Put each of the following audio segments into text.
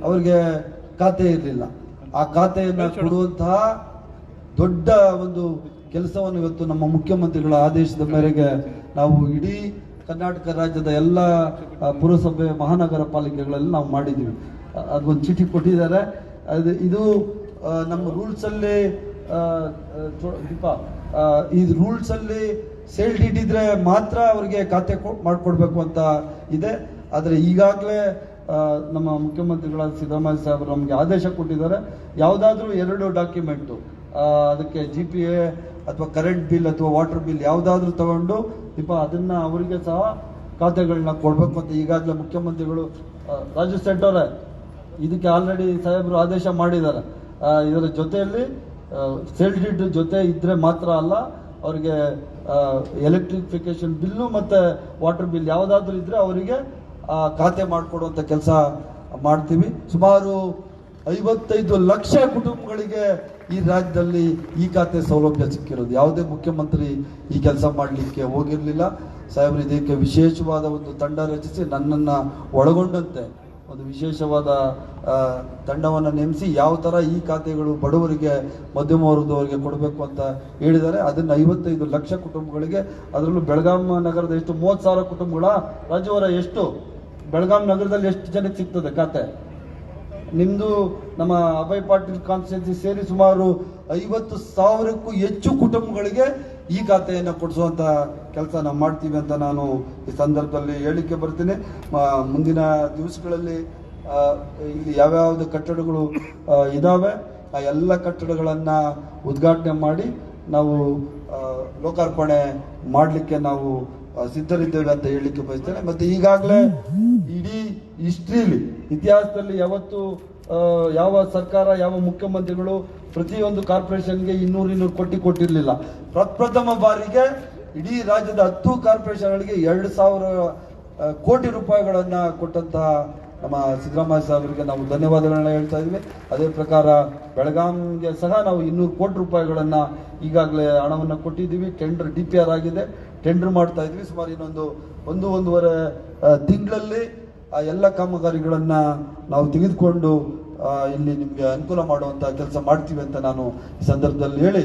ಅವರಿಗೆ ಖಾತೆ ಇರಲಿಲ್ಲ. ಆ ಖಾತೆಯನ್ನು ಕೊಡುವಂತಹ ದೊಡ್ಡ ಒಂದು ಕೆಲಸವನ್ನು ಇವತ್ತು ನಮ್ಮ ಮುಖ್ಯಮಂತ್ರಿಗಳ ಆದೇಶದ ಮೇರೆಗೆ ನಾವು ಇಡೀ ಕರ್ನಾಟಕ ರಾಜ್ಯದ ಎಲ್ಲ ಪುರಸಭೆ ಮಹಾನಗರ ಪಾಲಿಕೆಗಳಲ್ಲಿ ನಾವು ಮಾಡಿದ್ದೀವಿ. ಅದೊಂದು ಚೀಟಿ ಕೊಟ್ಟಿದ್ದಾರೆ. ಇದು ನಮ್ಮ ರೂಲ್ಸಲ್ಲಿ ಈ ರೂಲ್ಸಲ್ಲಿ ಸೇಲ್ ಡೀಡ್ ಇದ್ರೆ ಮಾತ್ರ ಅವರಿಗೆ ಖಾತೆ ಮಾಡಿಕೊಡ್ಬೇಕು ಅಂತ ಇದೆ. ಆದರೆ ಈಗಾಗಲೇ ನಮ್ಮ ಮುಖ್ಯಮಂತ್ರಿಗಳಾದ ಸಿದ್ದರಾಮಯ್ಯ ಸಾಹೇಬರು ನಮಗೆ ಆದೇಶ ಕೊಟ್ಟಿದ್ದಾರೆ. ಯಾವುದಾದ್ರೂ 2 ಡಾಕ್ಯುಮೆಂಟು ಅದಕ್ಕೆ GPA ಅಥವಾ ಕರೆಂಟ್ ಬಿಲ್ ಅಥವಾ ವಾಟರ್ ಬಿಲ್ ಯಾವುದಾದ್ರೂ ತಗೊಂಡು ಅದನ್ನ ಅವರಿಗೆ ಸಹ ಖಾತೆಗಳನ್ನ ಕೊಡಬೇಕು ಅಂತ ಈಗಾಗಲೇ ಮುಖ್ಯಮಂತ್ರಿಗಳು ರಾಜು ಸೆಟ್ ಅವರೇ ಇದಕ್ಕೆ ಆಲ್ರೆಡಿ ಸಾಹೇಬರು ಆದೇಶ ಮಾಡಿದ್ದಾರೆ. ಇದರ ಜೊತೆಯಲ್ಲಿ ಸೇಲ್ ಡೀಡ್ ಜೊತೆ ಇದ್ರೆ ಮಾತ್ರ ಅಲ್ಲ, ಅವರಿಗೆ ಎಲೆಕ್ಟ್ರಿಫಿಕೇಶನ್ ಬಿಲ್ಲು ಮತ್ತು ವಾಟರ್ ಬಿಲ್ ಯಾವುದಾದ್ರೂ ಇದ್ರೆ ಅವರಿಗೆ ಖಾತೆ ಮಾಡಿಕೊಡುವಂಥ ಕೆಲಸ ಮಾಡ್ತೀವಿ. ಸುಮಾರು 55 ಲಕ್ಷ ಕುಟುಂಬಗಳಿಗೆ ಈ ರಾಜ್ಯದಲ್ಲಿ ಈ ಖಾತೆ ಸೌಲಭ್ಯ ಸಿಕ್ಕಿರೋದು. ಯಾವುದೇ ಮುಖ್ಯಮಂತ್ರಿ ಈ ಕೆಲಸ ಮಾಡಲಿಕ್ಕೆ ಹೋಗಿರಲಿಲ್ಲ. ಸಾಹೇಬರು ಇದಕ್ಕೆ ವಿಶೇಷವಾದ ಒಂದು ತಂಡ ರಚಿಸಿ ನನ್ನನ್ನು ಒಳಗೊಂಡಂತೆ ಒಂದು ವಿಶೇಷವಾದ ತಂಡವನ್ನು ನೇಮಿಸಿ ಯಾವ ಥರ ಈ ಖಾತೆಗಳು ಬಡವರಿಗೆ ಮಧ್ಯಮ ವರ್ಗದವರಿಗೆ ಕೊಡಬೇಕು ಅಂತ ಹೇಳಿದ್ದಾರೆ. ಅದನ್ನು 55 ಲಕ್ಷ ಕುಟುಂಬಗಳಿಗೆ, ಅದರಲ್ಲೂ ಬೆಳಗಾಂ ನಗರದ ಎಷ್ಟು 30,000 ಕುಟುಂಬಗಳ ರಾಜವರ ಎಷ್ಟು ಬೆಳಗಾಂ ನಗರದಲ್ಲಿ ಎಷ್ಟು ಜನಕ್ಕೆ ಸಿಗ್ತದೆ ಖಾತೆ? ನಿಮ್ಮದು ನಮ್ಮ ಅಭಯ್ ಪಾಟೀಲ್ ಕಾನ್ಸ್ಟಿಟ್ಯೂನ್ಸಿ ಸೇರಿ ಸುಮಾರು 50,000ಕ್ಕೂ ಹೆಚ್ಚು ಕುಟುಂಬಗಳಿಗೆ ಈ ಖಾತೆಯನ್ನು ಕೊಡಿಸುವಂಥ ಕೆಲಸ ನಾವು ಮಾಡ್ತೀವಿ ಅಂತ ನಾನು ಈ ಸಂದರ್ಭದಲ್ಲಿ ಹೇಳಿಕೆ ಬರ್ತೀನಿ. ಮುಂದಿನ ದಿವಸಗಳಲ್ಲಿ ಇಲ್ಲಿ ಯಾವ್ಯಾವುದು ಕಟ್ಟಡಗಳು ಇದ್ದಾವೆ ಆ ಎಲ್ಲ ಕಟ್ಟಡಗಳನ್ನು ಉದ್ಘಾಟನೆ ಮಾಡಿ ನಾವು ಲೋಕಾರ್ಪಣೆ ಮಾಡಲಿಕ್ಕೆ ನಾವು ಸಿದ್ಧರಿದ್ದೇವೆ ಅಂತ ಹೇಳಲಿಕ್ಕೆ ಬಯಸ್ತೇನೆ. ಮತ್ತು ಈಗಾಗಲೇ ಇಡೀ ಹಿಸ್ಟ್ರಿಲಿ ಇತಿಹಾಸದಲ್ಲಿ ಯಾವತ್ತು ಯಾವ ಸರ್ಕಾರ ಯಾವ ಮುಖ್ಯಮಂತ್ರಿಗಳು ಪ್ರತಿಯೊಂದು ಕಾರ್ಪೊರೇಷನ್ಗೆ 200 ಕೋಟಿ ಕೊಟ್ಟಿರಲಿಲ್ಲ. ಪ್ರಪ್ರಥಮ ಬಾರಿಗೆ ಇಡೀ ರಾಜ್ಯದ 10 ಕಾರ್ಪೊರೇಷನ್ಗಳಿಗೆ 2,000 ಕೋಟಿ ರೂಪಾಯಿಗಳನ್ನು ಕೊಟ್ಟಂತಹ ನಮ್ಮ ಸಿದ್ದರಾಮಯ್ಯ ಸಾಹೇಬರಿಗೆ ನಾವು ಧನ್ಯವಾದಗಳನ್ನ ಹೇಳ್ತಾ ಇದ್ವಿ. ಅದೇ ಪ್ರಕಾರ ಬೆಳಗಾಂಗೆ ಸಹ ನಾವು 200 ಕೋಟಿ ರೂಪಾಯಿಗಳನ್ನು ಈಗಾಗಲೇ ಹಣವನ್ನು ಕೊಟ್ಟಿದ್ದೀವಿ. ಟೆಂಡರ್ DPR ಆಗಿದೆ, ಟೆಂಡರ್ ಮಾಡ್ತಾ ಇದ್ವಿ. ಸುಮಾರು ಇನ್ನೊಂದು 1-1.5 ತಿಂಗಳಲ್ಲಿ ಆ ಎಲ್ಲ ಕಾಮಗಾರಿಗಳನ್ನು ನಾವು ತೆಗೆದುಕೊಂಡು ಇಲ್ಲಿ ನಿಮಗೆ ಅನುಕೂಲ ಮಾಡುವಂಥ ಕೆಲಸ ಮಾಡ್ತೀವಿ ಅಂತ ನಾನು ಈ ಸಂದರ್ಭದಲ್ಲಿ ಹೇಳಿ,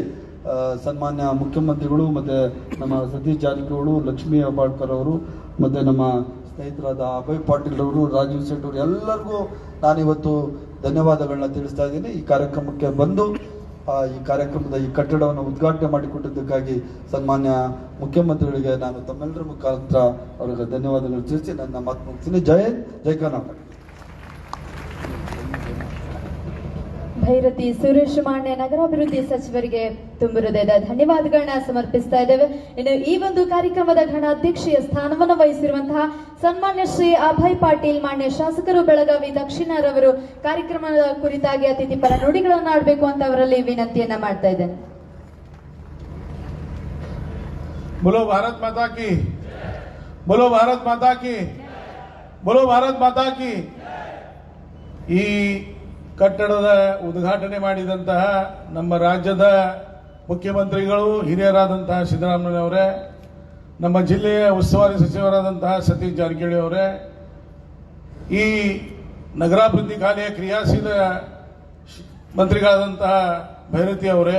ಸನ್ಮಾನ್ಯ ಮುಖ್ಯಮಂತ್ರಿಗಳು ಮತ್ತು ನಮ್ಮ ಸತೀಶ್ ಜಾರಕಿಹೊಳಿ, ಲಕ್ಷ್ಮೀ ಹೆಬ್ಬಾಳ್ಕರ್ ಅವರು ಮತ್ತು ನಮ್ಮ ಸ್ನೇಹಿತರಾದ ಅಭಯ್ ಪಾಟೀಲ್ ಅವರು, ರಾಜೀವ್ ಶೆಟ್ಟಿ ಅವರು ಎಲ್ಲರಿಗೂ ನಾನಿವತ್ತು ಧನ್ಯವಾದಗಳನ್ನ ತಿಳಿಸ್ತಾ ಇದ್ದೀನಿ. ಈ ಕಾರ್ಯಕ್ರಮಕ್ಕೆ ಬಂದು ಈ ಕಾರ್ಯಕ್ರಮದ ಈ ಕಟ್ಟಡವನ್ನು ಉದ್ಘಾಟನೆ ಮಾಡಿಕೊಟ್ಟಿದ್ದಕ್ಕಾಗಿ ಸನ್ಮಾನ್ಯ ಮುಖ್ಯಮಂತ್ರಿಗಳಿಗೆ ನಾನು ತಮ್ಮೆಲ್ಲರ ಮುಖಾಂತರ ಅವರಿಗೆ ಧನ್ಯವಾದಗಳು ತಿಳಿಸಿ ನನ್ನ ಮಾತು ಮುಗಿಸ್ತೀನಿ. ಜೈ ಹಿಂದ್, ಜೈ ಕರ್ನಾಟಕ. ಭೈರತಿ ಸುರೇಶ್ ಮಾನ್ಯ ನಗರಾಭಿವೃದ್ಧಿ ಸಚಿವರಿಗೆ ತುಂಬ ಹೃದಯದ ಧನ್ಯವಾದಗಳನ್ನ ಸಮರ್ಪಿಸ್ತಾ ಇದ್ದೇವೆ. ಇನ್ನು ಈ ಒಂದು ಕಾರ್ಯಕ್ರಮದ ಘನಾಧ್ಯಕ್ಷೀಯ ಸ್ಥಾನವನ್ನು ವಹಿಸಿರುವಂತಹ ಸನ್ಮಾನ್ಯ ಶ್ರೀ ಅಭಯ್ ಪಾಟೀಲ್ ಮಾನ್ಯ ಶಾಸಕರು ಬೆಳಗಾವಿ ದಕ್ಷಿಣರವರು ಕಾರ್ಯಕ್ರಮದ ಕುರಿತಾಗಿ ಅತಿಥಿ ಪರ ನುಡಿಗಳನ್ನು ಆಡಬೇಕು ಅಂತ ಅವರಲ್ಲಿ ವಿನಂತಿಯನ್ನ ಮಾಡ್ತಾ ಇದ್ದೇನೆ. बोलो भारत माता की, बोलो भारत माता की, बोलो भारत माता की. ಈ ಕಟ್ಟಡದ ಉದ್ಘಾಟನೆ ಮಾಡಿದಂತಹ ನಮ್ಮ ರಾಜ್ಯದ ಮುಖ್ಯಮಂತ್ರಿಗಳು ಹಿರಿಯರಾದಂತಹ ಸಿದ್ದರಾಮಯ್ಯನವರೇ, ನಮ್ಮ ಜಿಲ್ಲೆಯ ಉಸ್ತುವಾರಿ ಸಚಿವರಾದಂತಹ ಸತೀಶ್ ಜಾರಕಿಹೊಳಿ ಅವರೇ, ಈ ನಗರಾಭಿವೃದ್ಧಿ ಖಾತೆಯ ಕ್ರಿಯಾಶೀಲ ಮಂತ್ರಿಗಳಾದಂತಹ ಭೈರತಿ ಅವರೇ,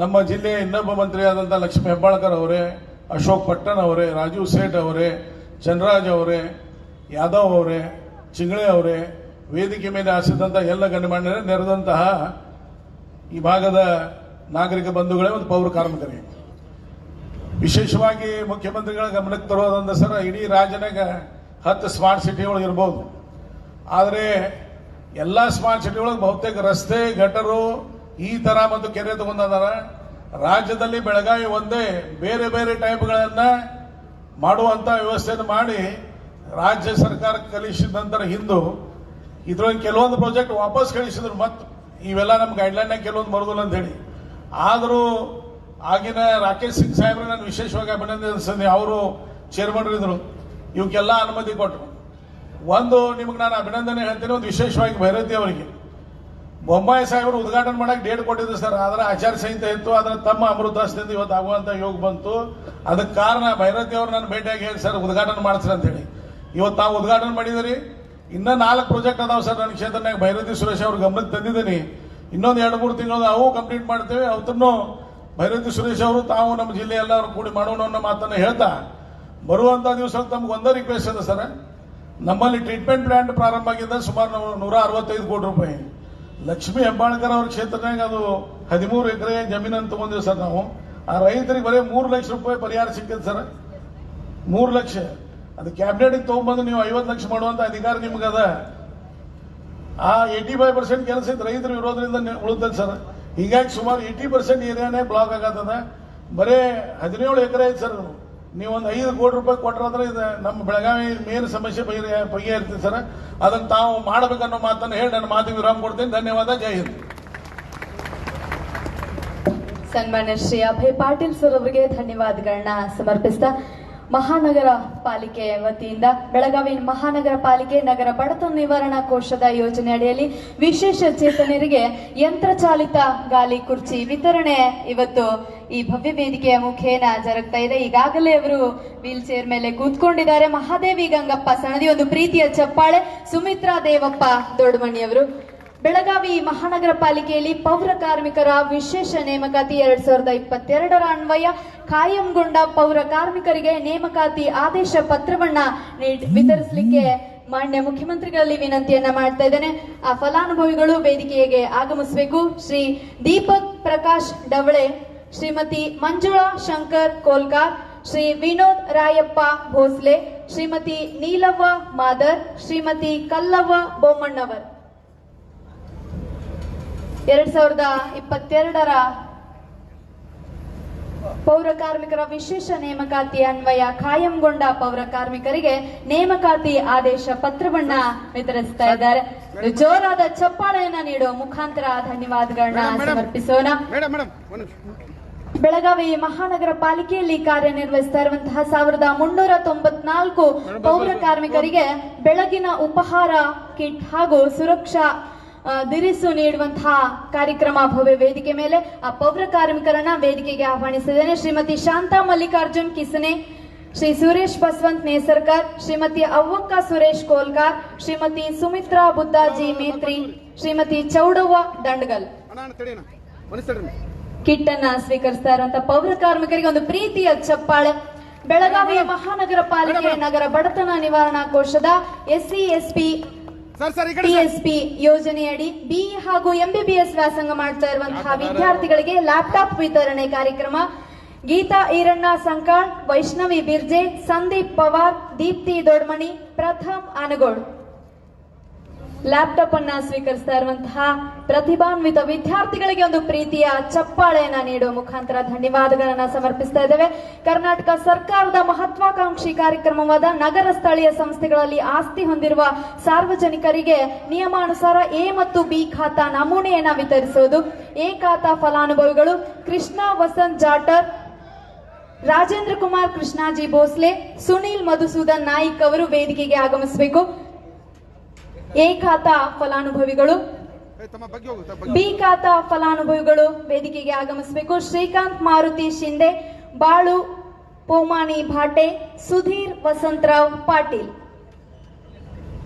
ನಮ್ಮ ಜಿಲ್ಲೆಯ ಇನ್ನೊಬ್ಬ ಮಂತ್ರಿಯಾದಂತಹ ಲಕ್ಷ್ಮೀ ಹೆಬ್ಬಾಳ್ಕರ್ ಅವರೇ, ಅಶೋಕ್ ಪಟ್ಟಣ್ ಅವರೇ, ರಾಜೀವ್ ಸೇಠ್ ಅವರೇ, ಚಂದ್ರರಾಜ್ ಅವರೇ, ಯಾದವ್ ಅವರೇ, ಚಿಂಗಳೆ ಅವರೇ, ವೇದಿಕೆ ಮೇಲೆ ಆಸಿದಂತಹ ಎಲ್ಲ ಗಣ್ಯಮಾನ್ಯರೇ, ನೆರೆದಂತಹ ಈ ಭಾಗದ ನಾಗರಿಕ ಬಂಧುಗಳೇ ಮತ್ತು ಪೌರ ಕಾರ್ಮಿಕರೇ, ವಿಶೇಷವಾಗಿ ಮುಖ್ಯಮಂತ್ರಿಗಳ ಗಮನಕ್ಕೆ ತರೋದಂದ ಸರ್, ಇಡೀ ರಾಜ್ಯನಾಗ 10 ಸ್ಮಾರ್ಟ್ ಸಿಟಿಗಳು ಇರ್ಬೋದು. ಆದರೆ ಎಲ್ಲ ಸ್ಮಾರ್ಟ್ ಸಿಟಿಗಳಿಗೆ ಬಹುತೇಕ ರಸ್ತೆ, ಗಟರು ಈ ತರ ಮತ್ತು ಕೆರೆ ತಗೊಂಡಾರ. ರಾಜ್ಯದಲ್ಲಿ ಬೆಳಗಾವಿ ಒಂದೇ ಬೇರೆ ಬೇರೆ ಟೈಪ್ಗಳನ್ನ ಮಾಡುವಂತ ವ್ಯವಸ್ಥೆಯನ್ನು ಮಾಡಿ ರಾಜ್ಯ ಸರ್ಕಾರ ಕಳಿಸಿದ ನಂತರ ಹಿಂದೂ ಇದ್ರೊಳಗೆ ಕೆಲವೊಂದು ಪ್ರಾಜೆಕ್ಟ್ ವಾಪಸ್ ಕಳಿಸಿದ್ರು. ಮತ್ತು ಇವೆಲ್ಲ ನಮ್ಮ ಗೈಡ್ಲೈನ್ನಾಗ ಕೆಲವೊಂದು ಬರೋದಿಲ್ಲ ಅಂತ ಹೇಳಿ. ಆದರೂ ಆಗಿನ ರಾಕೇಶ್ ಸಿಂಗ್ ಸಾಹೇಬ್ರೆ ನಾನು ವಿಶೇಷವಾಗಿ ಅಭಿನಂದಿಸ್ತೀನಿ. ಅವರು ಚೇರ್ಮನ್ ಇದ್ರು, ಇವಕ್ಕೆಲ್ಲ ಅನುಮತಿ ಕೊಟ್ಟರು. ಒಂದು ನಿಮಗೆ ನಾನು ಅಭಿನಂದನೆ ಹೇಳ್ತೀನಿ, ಒಂದು ವಿಶೇಷವಾಗಿ ಭೈರತಿ ಅವರಿಗೆ ಬೊಂಬಾಯಿ ಸಾಹೇಬರು ಉದ್ಘಾಟನೆ ಮಾಡಕ್ಕೆ ಡೇಟ್ ಕೊಟ್ಟಿದ್ರು ಸರ್. ಅದರ ಆಚಾರ ಸಂಹಿತೆ ಇತ್ತು, ಅದರ ತಮ್ಮ ಅಮೃತಾಸ್ತಿಯಿಂದ ಇವತ್ತು ಆಗುವಂತ ಯೋಗ ಬಂತು. ಅದಕ್ಕೆ ಕಾರಣ ಭೈರತಿ ಅವರು ನಾನು ಭೇಟಿಯಾಗಿ ಹೇಳಿ ಸರ್ ಉದ್ಘಾಟನೆ ಮಾಡ್ತಾರೆ ಅಂತ ಹೇಳಿ. ಇವತ್ತು ನಾವು ಉದ್ಘಾಟನೆ ಮಾಡಿದ್ರಿ. ಇನ್ನ 4 ಪ್ರಾಜೆಕ್ಟ್ ಅದಾವ ಸರ್ ನನ್ನ ಕ್ಷೇತ್ರನಾಗ. ಭೈರತಿ ಸುರೇಶ್ ಅವ್ರ ಗಮನಕ್ಕೆ ತಂದಿದ್ದೀನಿ. ಇನ್ನೊಂದು 2-3 ತಿಂಗಳು ಅವು ಕಂಪ್ಲೀಟ್ ಮಾಡ್ತೇವೆ. ಅವತ್ತನ್ನು ಭೈರತಿ ಸುರೇಶ್ ಅವರು ತಾವು ನಮ್ಮ ಜಿಲ್ಲೆ ಎಲ್ಲರೂ ಕೂಡಿ ಮಾಡೋಣ ಅನ್ನೋ ಮಾತನ್ನು ಹೇಳ್ತಾ, ಬರುವಂತ ದಿವಸ ತಮ್ಗೆ ಒಂದೇ ರಿಕ್ವೆಸ್ಟ್ ಇದೆ ಸರ್. ನಮ್ಮಲ್ಲಿ ಟ್ರೀಟ್ಮೆಂಟ್ ಪ್ಲಾಂಟ್ ಪ್ರಾರಂಭ ಆಗಿದೆ ಸುಮಾರು 165 ಕೋಟಿ ರೂಪಾಯಿ. ಲಕ್ಷ್ಮೀ ಹೆಬ್ಬಾಳ್ಕರ್ ಅವ್ರ ಕ್ಷೇತ್ರನಾಗ ಅದು 13 ಎಕರೆ ಜಮೀನನ್ನು ತಗೊಂಡಿವಿ ಸರ್ ನಾವು. ಆ ರೈತರಿಗೆ ಬರೀ 3 ಲಕ್ಷ ರೂಪಾಯಿ ಪರಿಹಾರ ಸಿಕ್ಕಿದೆ ಸರ್. 3 ಲಕ್ಷ ಅದು ಕ್ಯಾಬಿನೆಟ್ ತಗೊಂಡ್ಬಂದು ನೀವು 50 ಲಕ್ಷ ಮಾಡುವಂತ ಅಧಿಕಾರ ನಿಮ್ಗದ. ಆ 85% ಕೆಲಸ ಇತ್ತು ರೈತರು ಇರೋದ್ರಿಂದ ಉಳಿತದೆ ಸರ್. ಹೀಗಾಗಿ ಸುಮಾರು 80% ಏರಿಯಾನೇ ಬ್ಲಾಕ್ ಆಗತ್ತದ. ಬರೇ 17 ಎಕರೆ ಐತೆ ಸರ್. ನೀವು ಒಂದು 5 ಕೋಟಿ ರೂಪಾಯಿ ಕೊಟ್ಟರೆ ಇದು ನಮ್ಮ ಬೆಳಗಾವಿ ಮೇನ್ ಸಮಸ್ಯೆ ಬಗೆಹರಿತದೆ ಸರ್. ಅದನ್ನು ತಾವು ಮಾಡಬೇಕನ್ನೋ ಮಾತನ್ನು ಹೇಳಿ ನನ್ನ ಮಾತಿಗೆ ವಿರಾಮ ಕೊಡ್ತೀನಿ. ಧನ್ಯವಾದ. ಜೈ ಹಿಂದ್. ಸನ್ಮಾನ್ಯ ಶ್ರೀ ಅಭಯ್ ಪಾಟೀಲ್ ಸರ್ ಅವರಿಗೆ ಧನ್ಯವಾದಗಳನ್ನ ಸಮರ್ಪಿಸ್ತಾ, ಮಹಾನಗರ ಪಾಲಿಕೆ ವತಿಯಿಂದ ಬೆಳಗಾವಿ ಮಹಾನಗರ ಪಾಲಿಕೆ ನಗರ ಬಡತನ ನಿವಾರಣಾ ಕೋಶದ ಯೋಜನೆ ಅಡಿಯಲ್ಲಿ ವಿಶೇಷ ಚೇತನರಿಗೆ ಯಂತ್ರಚಾಲಿತ ಗಾಲಿ ಕುರ್ಚಿ ವಿತರಣೆ ಇವತ್ತು ಈ ಭವ್ಯ ವೇದಿಕೆಯ ಮುಖೇನ ಜರುಗ್ತಾ ಇದೆ. ಈಗಾಗಲೇ ಅವರು ವೀಲ್ ಚೇರ್ ಮೇಲೆ ಕೂತ್ಕೊಂಡಿದ್ದಾರೆ. ಮಹಾದೇವಿ ಗಂಗಪ್ಪ ಸಣದಿ ಒಂದು ಪ್ರೀತಿಯ ಚಪ್ಪಾಳೆ. ಸುಮಿತ್ರಾ ದೇವಪ್ಪ ದೊಡ್ಡಮಣಿಯವರು. ಬೆಳಗಾವಿ ಮಹಾನಗರ ಪಾಲಿಕೆಯಲ್ಲಿ ಪೌರ ಕಾರ್ಮಿಕರ ವಿಶೇಷ ನೇಮಕಾತಿ 2022ರ ಅನ್ವಯ ಕಾಯಂಗೊಂಡ ಪೌರ ಕಾರ್ಮಿಕರಿಗೆ ನೇಮಕಾತಿ ಆದೇಶ ಪತ್ರವನ್ನ ವಿತರಿಸಲಿಕ್ಕೆ ಮಾನ್ಯ ಮುಖ್ಯಮಂತ್ರಿಗಳಲ್ಲಿ ವಿನಂತಿಯನ್ನ ಮಾಡ್ತಾ ಇದ್ದೇನೆ. ಆ ಫಲಾನುಭವಿಗಳು ವೇದಿಕೆಗೆ ಆಗಮಿಸಬೇಕು. ಶ್ರೀ ದೀಪಕ್ ಪ್ರಕಾಶ್ ಡವಳೆ, ಶ್ರೀಮತಿ ಮಂಜುಳಾ ಶಂಕರ್ ಕೋಲ್ಕಾರ್, ಶ್ರೀ ವಿನೋದ್ ರಾಯಪ್ಪ ಭೋಸ್ಲೆ, ಶ್ರೀಮತಿ ನೀಲವ್ವ ಮಾದರ್, ಶ್ರೀಮತಿ ಕಲ್ಲವ್ವ ಬೋಮಣ್ಣವರ್. 2022ರ ಪೌರ ಕಾರ್ಮಿಕರ ವಿಶೇಷ ನೇಮಕಾತಿ ಅನ್ವಯ ಕಾಯಂಗೊಂಡ ಪೌರ ಕಾರ್ಮಿಕರಿಗೆ ನೇಮಕಾತಿ ಆದೇಶ ಪತ್ರವನ್ನ ವಿತರಿಸ್ತಾ ಇದ್ದಾರೆ. ಜೋರಾದ ಚಪ್ಪಾಳೆಯನ್ನ ನೀಡುವ ಮುಖಾಂತರ ಧನ್ಯವಾದಗಳನ್ನ ಸಮರ್ಪಿಸೋಣ. ಬೆಳಗಾವಿ ಮಹಾನಗರ ಪಾಲಿಕೆಯಲ್ಲಿ ಕಾರ್ಯನಿರ್ವಹಿಸ್ತಾ ಇರುವಂತಹ 1394 ಪೌರ ಕಾರ್ಮಿಕರಿಗೆ ಬೆಳಗಿನ ಉಪಹಾರ ಕಿಟ್ ಹಾಗೂ ಸುರಕ್ಷಾ ದಿರಿಸು ನೀಡುವಂತಹ ಕಾರ್ಯಕ್ರಮ ಭವ್ಯ ವೇದಿಕೆ ಮೇಲೆ ಆ ಪೌರ ಕಾರ್ಮಿಕರನ್ನ ವೇದಿಕೆಗೆ ಆಹ್ವಾನಿಸಿದ್ದೇನೆ. ಶ್ರೀಮತಿ ಶಾಂತಾ ಮಲ್ಲಿಕಾರ್ಜುನ್ ಕಿಸನೆ, ಶ್ರೀ ಸುರೇಶ್ ಬಸವಂತ್ ನೇಸರ್ಕರ್, ಶ್ರೀಮತಿ ಅವ್ವಕ್ಕ ಸುರೇಶ್ ಕೋಲ್ಕಾರ್, ಶ್ರೀಮತಿ ಸುಮಿತ್ರಾ ಬುದ್ದಾಜಿ ಮೇತ್ರಿ, ಶ್ರೀಮತಿ ಚೌಡವ್ವ ದಂಡಗಲ್ ಕಿಟ್ ಅನ್ನ ಸ್ವೀಕರಿಸ್ತಾ ಇರುವಂತಹ ಪೌರ ಕಾರ್ಮಿಕರಿಗೆ ಒಂದು ಪ್ರೀತಿಯ ಚಪ್ಪಾಳೆ. ಬೆಳಗಾವಿ ಮಹಾನಗರ ಪಾಲಿಕೆ ನಗರ ಬಡತನ ನಿವಾರಣಾ ಕೋಶದ SC/ST PSP ಯೋಜನೆಯಡಿ BE ಹಾಗೂ MBBS ವ್ಯಾಸಂಗ ಮಾಡ್ತಾ ಇರುವಂತಹ ವಿದ್ಯಾರ್ಥಿಗಳಿಗೆ ಲ್ಯಾಪ್ಟಾಪ್ ವಿತರಣೆ ಕಾರ್ಯಕ್ರಮ. ಗೀತಾ ಈರಣ್ಣ ಸಂಕಾಳ್, ವೈಷ್ಣವಿ ಬಿರ್ಜೆ, ಸಂದೀಪ್ ಪವಾರ್, ದೀಪ್ತಿ ದೊಡ್ಮಣಿ, ಪ್ರಥಮ್ ಆನಗೋಡ್ ಲ್ಯಾಪ್ಟಾಪ್ ಅನ್ನ ಸ್ವೀಕರಿಸ್ತಾ ಇರುವಂತಹ ಪ್ರತಿಭಾನ್ವಿತ ವಿದ್ಯಾರ್ಥಿಗಳಿಗೆ ಒಂದು ಪ್ರೀತಿಯ ಚಪ್ಪಾಳೆಯನ್ನ ನೀಡುವ ಮುಖಾಂತರ ಧನ್ಯವಾದಗಳನ್ನ ಸಮರ್ಪಿಸ್ತಾ ಇದ್ದೇವೆ. ಕರ್ನಾಟಕ ಸರ್ಕಾರದ ಮಹತ್ವಾಕಾಂಕ್ಷಿ ಕಾರ್ಯಕ್ರಮವಾದ ನಗರ ಸ್ಥಳೀಯ ಸಂಸ್ಥೆಗಳಲ್ಲಿ ಆಸ್ತಿ ಹೊಂದಿರುವ ಸಾರ್ವಜನಿಕರಿಗೆ ನಿಯಮಾನುಸಾರ A ಮತ್ತು B ಖಾತಾ ನಮೂನೆಯನ್ನ ವಿತರಿಸುವುದು. A ಖಾತಾ ಫಲಾನುಭವಿಗಳು ಕೃಷ್ಣ ವಸಂತ್ ಜಾಟರ್, ರಾಜೇಂದ್ರ ಕುಮಾರ್ ಕೃಷ್ಣಾಜಿ ಭೋಸ್ಲೆ, ಸುನೀಲ್ ಮಧುಸೂದನ್ ನಾಯ್ಕ್ ಅವರು ವೇದಿಕೆಗೆ ಆಗಮಿಸಬೇಕು. A ಖಾತಾ ಫಲಾನುಭವಿಗಳು, B ಖಾತಾ ಫಲಾನುಭವಿಗಳು ವೇದಿಕೆಗೆ ಆಗಮಿಸಬೇಕು. ಶ್ರೀಕಾಂತ್ ಮಾರುತಿ ಶಿಂದೆ, ಬಾಳು ಪೋಮಾನಿ ಭಾಟೆ, ಸುಧೀರ್ ವಸಂತರಾವ್ ಪಾಟೀಲ್.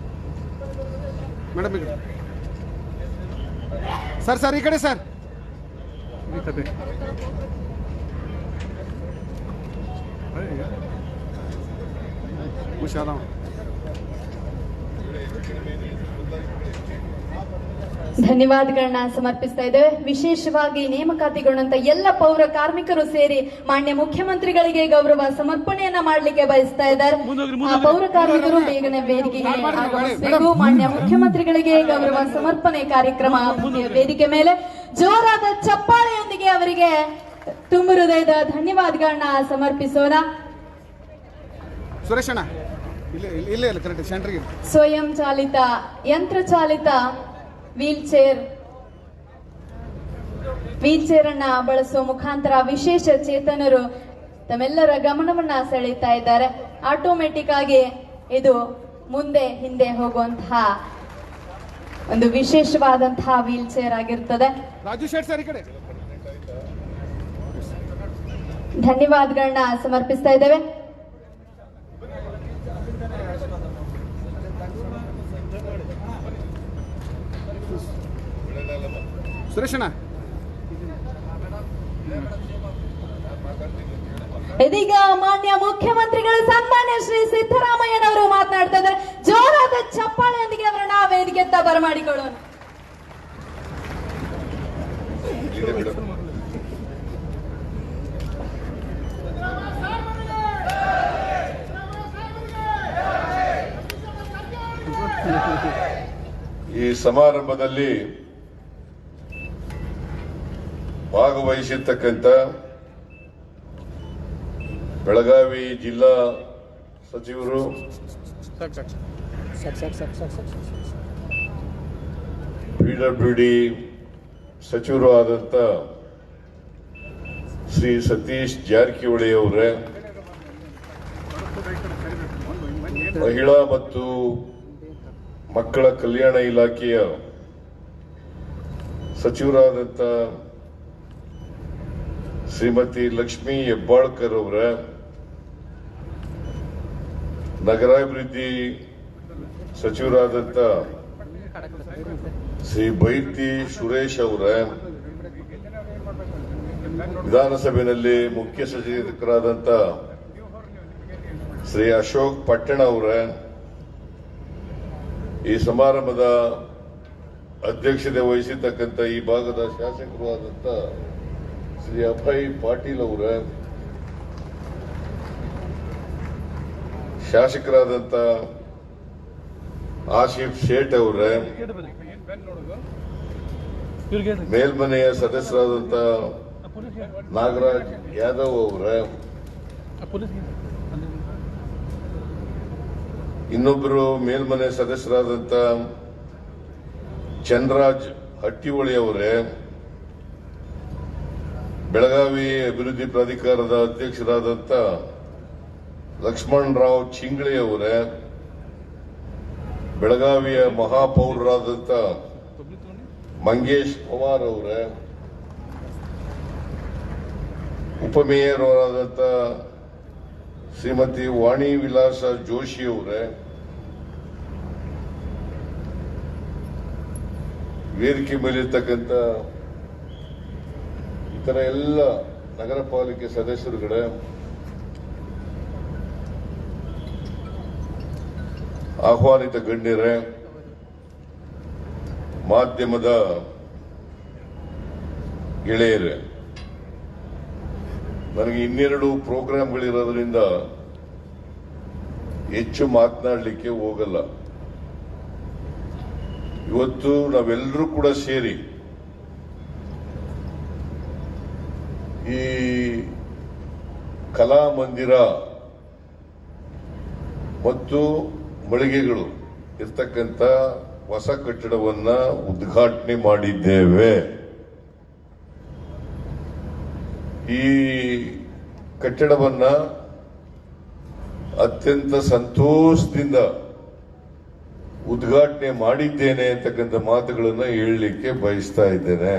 ಮೇಡಮ್ ಸರ್ ಈ ಕಡೆ ಸರ್. ಧನ್ಯವಾದಗಳನ್ನ ಸಮರ್ಪಿಸ್ತಾ ಇದ್ದೇವೆ. ವಿಶೇಷವಾಗಿ ನೇಮಕಾತಿಗೊಂಡಂತ ಎಲ್ಲ ಪೌರ ಕಾರ್ಮಿಕರು ಸೇರಿ ಮಾನ್ಯ ಮುಖ್ಯಮಂತ್ರಿಗಳಿಗೆ ಗೌರವ ಸಮರ್ಪಣೆಯನ್ನ ಮಾಡಲಿಕ್ಕೆ ಬಯಸ್ತಾ ಇದ್ದಾರೆ. ಆ ಪೌರ ಕಾರ್ಮಿಕರು ಬೇಗನೆ ವೇದಿಕೆಗೆ ಆಗಮಿಸಬೇಕು. ಮಾನ್ಯ ಮುಖ್ಯಮಂತ್ರಿಗಳಿಗೆ ಗೌರವ ಸಮರ್ಪಣೆ ಕಾರ್ಯಕ್ರಮ ವೇದಿಕೆ ಮೇಲೆ ಜೋರಾದ ಚಪ್ಪಾಳೆಯೊಂದಿಗೆ ಅವರಿಗೆ ತುಂಬು ಹೃದಯದ ಧನ್ಯವಾದಗಳನ್ನ ಸಮರ್ಪಿಸೋಣ. ಸುರೇಶಣ್ಣ ಇಲ್ಲ ಕರೆಕ್ಟ್ ಸೆಂಟ್ರಿಗೆ. ಸ್ವಯಂ ಚಾಲಿತ ಯಂತ್ರಚಾಲಿತ ವೀಲ್ ಚೇರ್ ಅನ್ನ ಬಳಸುವ ಮುಖಾಂತರ ವಿಶೇಷ ಚೇತನರು ತಮ್ಮೆಲ್ಲರ ಗಮನವನ್ನ ಸೆಳೀತಾ ಇದ್ದಾರೆ. ಆಟೋಮೆಟಿಕ್ ಆಗಿ ಇದು ಮುಂದೆ ಹಿಂದೆ ಹೋಗುವಂತಹ ಒಂದು ವಿಶೇಷವಾದಂತಹ ವೀಲ್ ಚೇರ್ ಆಗಿರ್ತದೆ. ರಾಜು ಶೆಟ್ ಸರ್ ಈ ಕಡೆ. ಧನ್ಯವಾದಗಳನ್ನ ಸಮರ್ಪಿಸ್ತಾ ಇದ್ದೇವೆ. ಸುರೇಶಣ್ಣ ಇದೀಗ ಮಾನ್ಯ ಮುಖ್ಯಮಂತ್ರಿಗಳು ಸನ್ಮಾನ್ಯ ಶ್ರೀ ಸಿದ್ದರಾಮಯ್ಯನವರು ಮಾತನಾಡ್ತಾ ಇದ್ದಾರೆ. ಜೋರಾದ ಚಪ್ಪಾಳೆಯೊಂದಿಗೆ ಅವರನ್ನ ವೇದಿಕೆಯತ್ತ ಬರಮಾಡಿಕೊಳ್ಳೋಣ. ಈ ಸಮಾರಂಭದಲ್ಲಿ ಭಾಗವಹಿಸಿರ್ತಕ್ಕಂಥ ಬೆಳಗಾವಿ ಜಿಲ್ಲಾ ಸಚಿವರು, PWD ಸಚಿವರು ಆದಂತ ಶ್ರೀ ಸತೀಶ್ ಜಾರಕಿಹೊಳಿ ಅವರೇ, ಮಹಿಳಾ ಮತ್ತು ಮಕ್ಕಳ ಕಲ್ಯಾಣ ಇಲಾಖೆಯ ಸಚಿವರಾದಂಥ ಶ್ರೀಮತಿ ಲಕ್ಷ್ಮೀ ಹೆಬ್ಬಾಳ್ಕರ್ ಅವರ, ನಗರಾಭಿವೃದ್ಧಿ ಸಚಿವರಾದಂಥ ಶ್ರೀ ಬೈತಿ ಸುರೇಶ್ ಅವರ, ವಿಧಾನಸಭೆಯಲ್ಲಿ ಮುಖ್ಯ ಸಚೇತಕರಾದಂಥ ಶ್ರೀ ಅಶೋಕ್ ಪಟ್ಟಣ ಅವರ, ಈ ಸಮಾರಂಭದ ಅಧ್ಯಕ್ಷತೆ ವಹಿಸಿರ್ತಕ್ಕಂಥ ಈ ಭಾಗದ ಶಾಸಕರು ಆದಂಥ ಶ್ರೀ ಅಭಯ್ ಪಾಟೀಲ್ ಅವರ, ಶಾಸಕರಾದಂಥ ಆಸಿಫ್ ಶೇಟ್ ಅವರ, ಮೇಲ್ಮನೆಯ ಸದಸ್ಯರಾದಂಥ ನಾಗರಾಜ್ ಯಾದವ್ ಅವರ, ಇನ್ನೊಬ್ಬರು ಮೇಲ್ಮನೆ ಸದಸ್ಯರಾದಂಥ ಚಂದ್ರರಾಜ್ ಹಟ್ಟಿಹೊಳಿ ಅವರೇ, ಬೆಳಗಾವಿ ಅಭಿವೃದ್ಧಿ ಪ್ರಾಧಿಕಾರದ ಅಧ್ಯಕ್ಷರಾದಂಥ ಲಕ್ಷ್ಮಣರಾವ್ ಚಿಂಗ್ಳಿ ಅವರೇ, ಬೆಳಗಾವಿಯ ಮಹಾಪೌರರಾದಂಥ ಮಂಗೇಶ್ ಪವಾರ್ ಅವರೇ, ಉಪಮೇಯರ್ ಅವರಾದಂಥ ಶ್ರೀಮತಿ ವಾಣಿ ವಿಲಾಸ ಜೋಶಿ ಅವರೇ, ವೇದಿಕೆ ಮೇಲಿರ್ತಕ್ಕಂಥ ಇತರ ಎಲ್ಲ ನಗರ ಪಾಲಿಕೆ ಸದಸ್ಯರುಗಳೇ, ಆಹ್ವಾನಿತ ಗಣ್ಯರೇ, ಮಾಧ್ಯಮದ ಗೆಳೆಯರೇ, ನನಗೆ ಇನ್ನೆರಡು ಪ್ರೋಗ್ರಾಂಗಳಿರೋದ್ರಿಂದ ಹೆಚ್ಚು ಮಾತನಾಡಲಿಕ್ಕೆ ಹೋಗಲ್ಲ. ಇವತ್ತು ನಾವೆಲ್ಲರೂ ಕೂಡ ಸೇರಿ ಈ ಕಲಾ ಮಂದಿರ ಮತ್ತು ಮಳಿಗೆಗಳು ಇರ್ತಕ್ಕಂಥ ಹೊಸ ಕಟ್ಟಡವನ್ನ ಉದ್ಘಾಟನೆ ಮಾಡಿದ್ದೇವೆ. ಈ ಕಟ್ಟಡವನ್ನ ಅತ್ಯಂತ ಸಂತೋಷದಿಂದ ಉದ್ಘಾಟನೆ ಮಾಡಿದ್ದೇನೆ ಅಂತಕ್ಕಂಥ ಮಾತುಗಳನ್ನು ಹೇಳಲಿಕ್ಕೆ ಬಯಸ್ತಾ ಇದ್ದೇನೆ.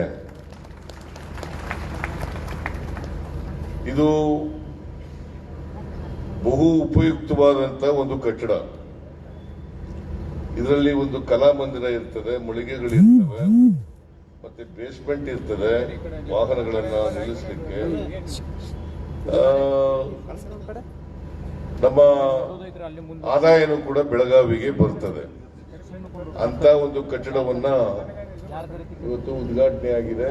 ಇದು ಬಹು ಉಪಯುಕ್ತವಾದಂತ ಒಂದು ಕಟ್ಟಡ. ಇದರಲ್ಲಿ ಒಂದು ಕಲಾಮಂದಿರ ಇರ್ತದೆ, ಮಳಿಗೆಗಳಿರ್ತವೆ, ಮತ್ತೆ ಬೇಸ್ಮೆಂಟ್ ಇರ್ತದೆ, ವಾಹನಗಳನ್ನ ನಿಲ್ಲಿಸಲಿಕ್ಕೆ. ನಮ್ಮ ಆದಾಯನೂ ಕೂಡ ಬೆಳಗಾವಿಗೆ ಬರ್ತದೆ. ಅಂತ ಒಂದು ಕಟ್ಟಡವನ್ನ ಇವತ್ತು ಉದ್ಘಾಟನೆ ಆಗಿದೆ.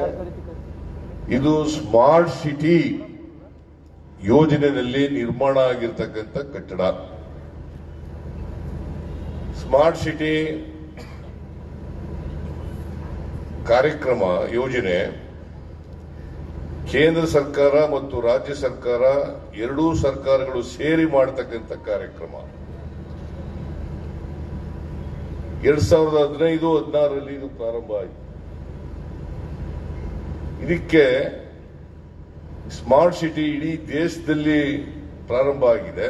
ಇದು ಸ್ಮಾರ್ಟ್ ಸಿಟಿ ಯೋಜನೆಯಲ್ಲಿ ನಿರ್ಮಾಣ ಆಗಿರ್ತಕ್ಕಂಥ ಕಟ್ಟಡ. ಸ್ಮಾರ್ಟ್ ಸಿಟಿ ಕಾರ್ಯಕ್ರಮ ಯೋಜನೆ ಕೇಂದ್ರ ಸರ್ಕಾರ ಮತ್ತು ರಾಜ್ಯ ಸರ್ಕಾರ ಎರಡೂ ಸರ್ಕಾರಗಳು ಸೇರಿ ಮಾಡತಕ್ಕಂಥ ಕಾರ್ಯಕ್ರಮ. 2015-16ರಲ್ಲಿ ಇದು ಪ್ರಾರಂಭ ಆಯಿತು. ಇದಕ್ಕೆ ಸ್ಮಾರ್ಟ್ ಸಿಟಿ ಇಡೀ ದೇಶದಲ್ಲಿ ಪ್ರಾರಂಭ ಆಗಿದೆ.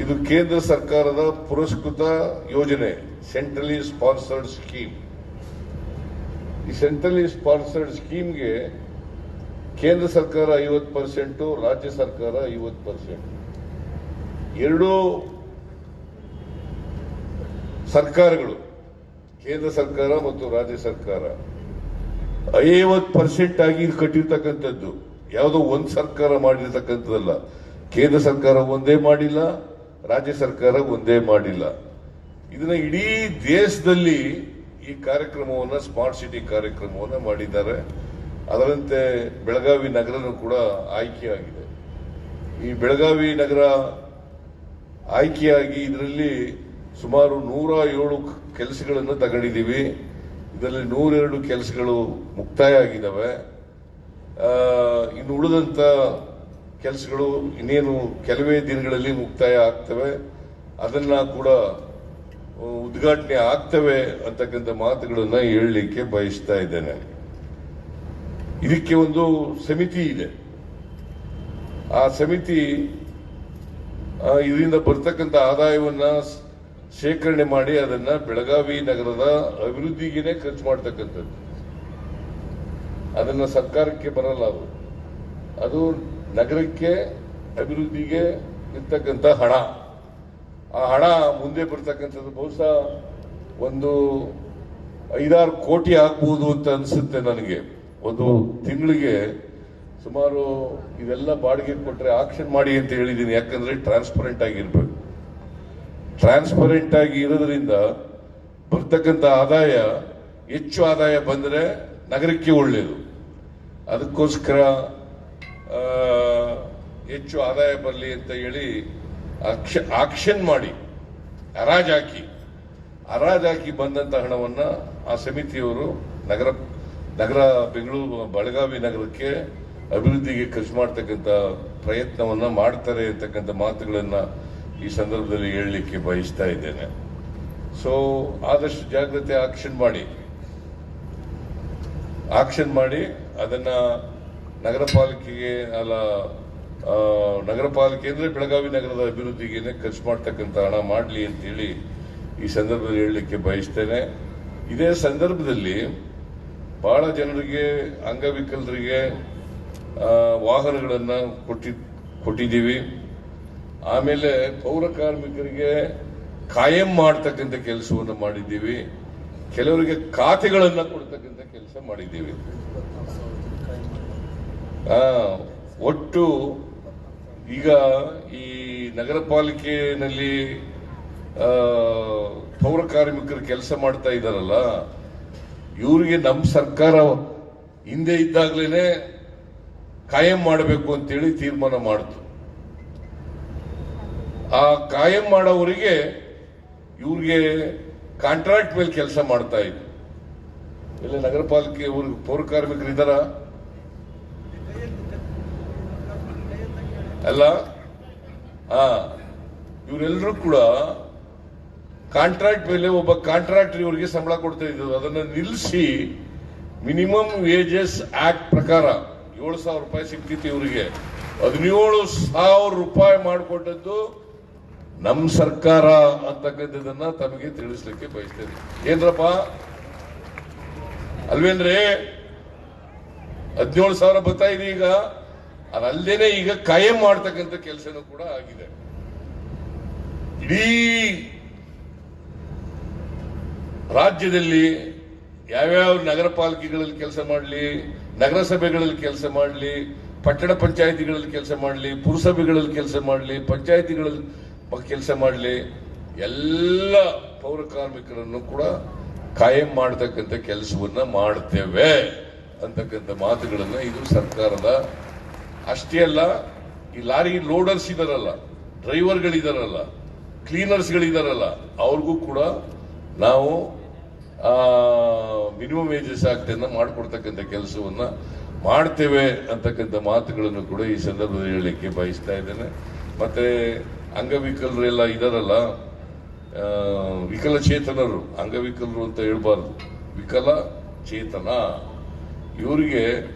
ಇದು ಕೇಂದ್ರ ಸರ್ಕಾರದ ಪುರಸ್ಕೃತ ಯೋಜನೆ, ಸೆಂಟ್ರಲಿ ಸ್ಪಾನ್ಸರ್ಡ್ ಸ್ಕೀಮ್. ಈ ಸೆಂಟ್ರಲಿ ಸ್ಪಾನ್ಸರ್ಡ್ ಸ್ಕೀಮ್ಗೆ ಕೇಂದ್ರ ಸರ್ಕಾರ 50%, ರಾಜ್ಯ ಸರ್ಕಾರ 50%. ಎರಡೂ ಸರ್ಕಾರಗಳು ಕೇಂದ್ರ ಸರ್ಕಾರ ಮತ್ತು ರಾಜ್ಯ ಸರ್ಕಾರ 50% ಆಗಿ ಇದು ಕಟ್ಟಿರ್ತಕ್ಕಂಥದ್ದು. ಯಾವುದೋ ಒಂದು ಸರ್ಕಾರ ಮಾಡಿರ್ತಕ್ಕಂಥದ್ದಲ್ಲ. ಕೇಂದ್ರ ಸರ್ಕಾರ ಒಂದೇ ಮಾಡಿಲ್ಲ, ರಾಜ್ಯ ಸರ್ಕಾರ ಒಂದೇ ಮಾಡಿಲ್ಲ. ಇದನ್ನ ಇಡೀ ದೇಶದಲ್ಲಿ ಈ ಕಾರ್ಯಕ್ರಮವನ್ನು ಸ್ಮಾರ್ಟ್ ಸಿಟಿ ಕಾರ್ಯಕ್ರಮವನ್ನು ಮಾಡಿದ್ದಾರೆ. ಅದರಂತೆ ಬೆಳಗಾವಿ ನಗರನೂ ಕೂಡ ಆಯ್ಕೆಯಾಗಿದೆ. ಈ ಬೆಳಗಾವಿ ನಗರ ಆಯ್ಕೆಯಾಗಿ ಇದರಲ್ಲಿ ಸುಮಾರು 107 ಕೆಲಸಗಳನ್ನು ತಗೊಂಡಿದ್ದೀವಿ. ಇದರಲ್ಲಿ 102 ಕೆಲಸಗಳು ಮುಕ್ತಾಯ ಆಗಿದ್ದಾವೆ. ಇನ್ನು ಉಳಿದಂತ ಕೆಲಸಗಳು ಇನ್ನೇನು ಕೆಲವೇ ದಿನಗಳಲ್ಲಿ ಮುಕ್ತಾಯ ಆಗ್ತವೆ. ಅದನ್ನ ಕೂಡ ಉದ್ಘಾಟನೆ ಆಗ್ತವೆ ಅಂತಕ್ಕಂಥ ಮಾತುಗಳನ್ನ ಹೇಳಲಿಕ್ಕೆ ಬಯಸ್ತಾ ಇದ್ದೇನೆ. ಇದಕ್ಕೆ ಒಂದು ಸಮಿತಿ ಇದೆ. ಆ ಸಮಿತಿ ಇದರಿಂದ ಬರ್ತಕ್ಕಂಥ ಆದಾಯವನ್ನ ಶೇಖರಣೆ ಮಾಡಿ ಅದನ್ನ ಬೆಳಗಾವಿ ನಗರದ ಅಭಿವೃದ್ಧಿಗೆ ಖರ್ಚು ಮಾಡ್ತಕ್ಕಂಥದ್ದು. ಅದನ್ನ ಸರ್ಕಾರಕ್ಕೆ ಬರಲ್ಲ. ಅದು ನಗರಕ್ಕೆ ಅಭಿವೃದ್ಧಿಗೆ ಇರ್ತಕ್ಕಂಥ ಹಣ. ಆ ಹಣ ಮುಂದೆ ಬರ್ತಕ್ಕಂಥದ್ದು ಬಹುಶಃ ಒಂದು 5-6 ಕೋಟಿ ಆಗ್ಬಹುದು ಅಂತ ಅನ್ಸುತ್ತೆ ನನಗೆ. ಒಂದು ತಿಂಗಳಿಗೆ ಸುಮಾರು ಇವೆಲ್ಲ ಬಾಡಿಗೆ ಕೊಟ್ರೆ ಆಕ್ಷನ್ ಮಾಡಿ ಅಂತ ಹೇಳಿದ್ದೀನಿ. ಯಾಕಂದ್ರೆ ಟ್ರಾನ್ಸ್ಪರೆಂಟ್ ಆಗಿರ್ಬೇಕು. ಟ್ರಾನ್ಸ್ಪರೆಂಟ್ ಆಗಿ ಇರೋದ್ರಿಂದ ಬರ್ತಕ್ಕಂಥ ಆದಾಯ, ಹೆಚ್ಚು ಆದಾಯ ಬಂದ್ರೆ ನಗರಕ್ಕೆ ಒಳ್ಳೆಯದು. ಅದಕ್ಕೋಸ್ಕರ ಹೆಚ್ಚು ಆದಾಯ ಬರಲಿ ಅಂತ ಹೇಳಿ ಆಕ್ಷನ್ ಮಾಡಿ ಹರಾಜಾಕಿ ಬಂದಂತ ಹಣವನ್ನ ಆ ಸಮಿತಿಯವರು ನಗರ ಬೆಂಗಳೂರು ಬೆಳಗಾವಿ ನಗರಕ್ಕೆ ಅಭಿವೃದ್ಧಿಗೆ ಖರ್ಚು ಮಾಡ್ತಕ್ಕಂಥ ಪ್ರಯತ್ನವನ್ನ ಮಾಡ್ತಾರೆ ಅಂತಕ್ಕಂಥ ಮಾತುಗಳನ್ನ ಈ ಸಂದರ್ಭದಲ್ಲಿ ಹೇಳಲಿಕ್ಕೆ ಬಯಸ್ತಾ ಇದ್ದೇನೆ. ಸೊ ಆದಷ್ಟು ಜಾಗ್ರತೆ ಆಕ್ಷನ್ ಮಾಡಿ ಅದನ್ನ ನಗರ ಪಾಲಿಕೆ ಅಂದ್ರೆ ಬೆಳಗಾವಿ ನಗರದ ಅಭಿವೃದ್ಧಿಗೆ ಖರ್ಚು ಮಾಡ್ತಕ್ಕಂಥ ಹಣ ಮಾಡಲಿ ಅಂತ ಹೇಳಿ ಈ ಸಂದರ್ಭದಲ್ಲಿ ಹೇಳಲಿಕ್ಕೆ ಬಯಸ್ತೇನೆ. ಇದೇ ಸಂದರ್ಭದಲ್ಲಿ ಬಹಳ ಜನರಿಗೆ, ಅಂಗವಿಕಲರಿಗೆ ವಾಹನಗಳನ್ನ ಕೊಟ್ಟಿದ್ದೀವಿ. ಆಮೇಲೆ ಪೌರ ಕಾರ್ಮಿಕರಿಗೆ ಕಾಯಂ ಮಾಡ್ತಕ್ಕಂಥ ಕೆಲಸವನ್ನು ಮಾಡಿದ್ದೀವಿ. ಕೆಲವರಿಗೆ ಖಾತೆಗಳನ್ನ ಕೊಡ್ತಕ್ಕಂಥ ಕೆಲಸ ಮಾಡಿದ್ದೀವಿ. ಒಟ್ಟು ಈಗ ಈ ನಗರ ಪಾಲಿಕೆಯಲ್ಲಿ ಪೌರ ಕಾರ್ಮಿಕರು ಕೆಲಸ ಮಾಡ್ತಾ ಇದ್ದಾರಲ್ಲ, ಇವರಿಗೆ ನಮ್ಮ ಸರ್ಕಾರ ಹಿಂದೆ ಇದ್ದಾಗಲೇ ಕಾಯಂ ಮಾಡಬೇಕು ಅಂತೇಳಿ ತೀರ್ಮಾನ ಮಾಡಿತು. ಆ ಕಾಯಂ ಮಾಡೋವರಿಗೆ ಇವ್ರಿಗೆ ಕಾಂಟ್ರಾಕ್ಟ್ ಮೇಲೆ ಕೆಲಸ ಮಾಡ್ತಾ ಇದ್ರು. ಇಲ್ಲ ನಗರ ಪಾಲಿಕೆ ಪೌರ ಕಾರ್ಮಿಕರು ಇದ್ದಾರ ಅಲ್ಲ? ಇವರೆಲ್ಲರೂ ಕೂಡ ಕಾಂಟ್ರಾಕ್ಟ್ ಮೇಲೆ ಒಬ್ಬ ಕಾಂಟ್ರಾಕ್ಟರ್ ಇವರಿಗೆ ಸಂಬಳ ಕೊಡ್ತಾ ಇದ್ರು. ಅದನ್ನ ನಿಲ್ಲಿಸಿ ಮಿನಿಮಮ್ ವೇಜಸ್ ಆಕ್ಟ್ ಪ್ರಕಾರ 7,000 ರೂಪಾಯಿ ಸಿಗ್ತಿತ್ತು ಇವರಿಗೆ. 17,000 ರೂಪಾಯಿ ಮಾಡಿಕೊಟ್ಟದ್ದು ನಮ್ಮ ಸರ್ಕಾರ ಅಂತಕ್ಕಂಥದನ್ನ ತಮಗೆ ತಿಳಿಸ್ಲಿಕ್ಕೆ ಬಯಸ್ತೇನೆ. ಏನ್ರಪ್ಪ ಅಲ್ವೇನ್ರಿ? 17,000 ಬರ್ತಾ ಇದೆ ಈಗ. ಅದಲ್ಲದೇನೆ ಈಗ ಕಾಯಂ ಮಾಡ್ತಕ್ಕಂಥ ಕೆಲಸನೂ ಕೂಡ ಆಗಿದೆ. ಇಡೀ ರಾಜ್ಯದಲ್ಲಿ ಯಾವ್ಯಾವ ನಗರ ಪಾಲಿಕೆಗಳಲ್ಲಿ ಕೆಲಸ ಮಾಡಲಿ, ನಗರಸಭೆಗಳಲ್ಲಿ ಕೆಲಸ ಮಾಡಲಿ, ಪಟ್ಟಣ ಪಂಚಾಯಿತಿಗಳಲ್ಲಿ ಕೆಲಸ ಮಾಡಲಿ, ಪುರಸಭೆಗಳಲ್ಲಿ ಕೆಲಸ ಮಾಡಲಿ, ಪಂಚಾಯಿತಿಗಳಲ್ಲಿ ಕೆಲಸ ಮಾಡಲಿ, ಎಲ್ಲ ಪೌರ ಕಾರ್ಮಿಕರನ್ನು ಕೂಡ ಕಾಯಂ ಮಾಡತಕ್ಕಂಥ ಕೆಲಸವನ್ನ ಮಾಡ್ತೇವೆ ಅಂತಕ್ಕಂಥ ಮಾತುಗಳನ್ನ ಇದು ಸರ್ಕಾರದ. ಅಷ್ಟೇ ಅಲ್ಲ, ಈ ಲಾರಿ ಲೋಡರ್ಸ್ ಇದಾರಲ್ಲ, ಡ್ರೈವರ್ಗಳಿದಾರಲ್ಲ, ಕ್ಲೀನರ್ಸ್ಗಳಿದಾರಲ್ಲ, ಅವ್ರಿಗೂ ಕೂಡ ನಾವು ಮಿನಿಮಮ್ ವೇಜಸ್ ಆಕ್ಟನ್ನ ಮಾಡಿಕೊಡ್ತಕ್ಕಂಥ ಕೆಲಸವನ್ನ ಮಾಡ್ತೇವೆ ಅಂತಕ್ಕಂಥ ಮಾತುಗಳನ್ನು ಕೂಡ ಈ ಸಂದರ್ಭದಲ್ಲಿ ಹೇಳಲಿಕ್ಕೆ ಬಯಸ್ತಾ ಇದ್ದೇನೆ. ಮತ್ತೆ ಅಂಗವಿಕಲರೆಲ್ಲ ಇದಾರಲ್ಲ, ವಿಕಲಚೇತನರು, ಅಂಗವಿಕಲರು ಅಂತ ಹೇಳ್ಬಾರ್ದು, ವಿಕಲಚೇತನ, ಇವರಿಗೆ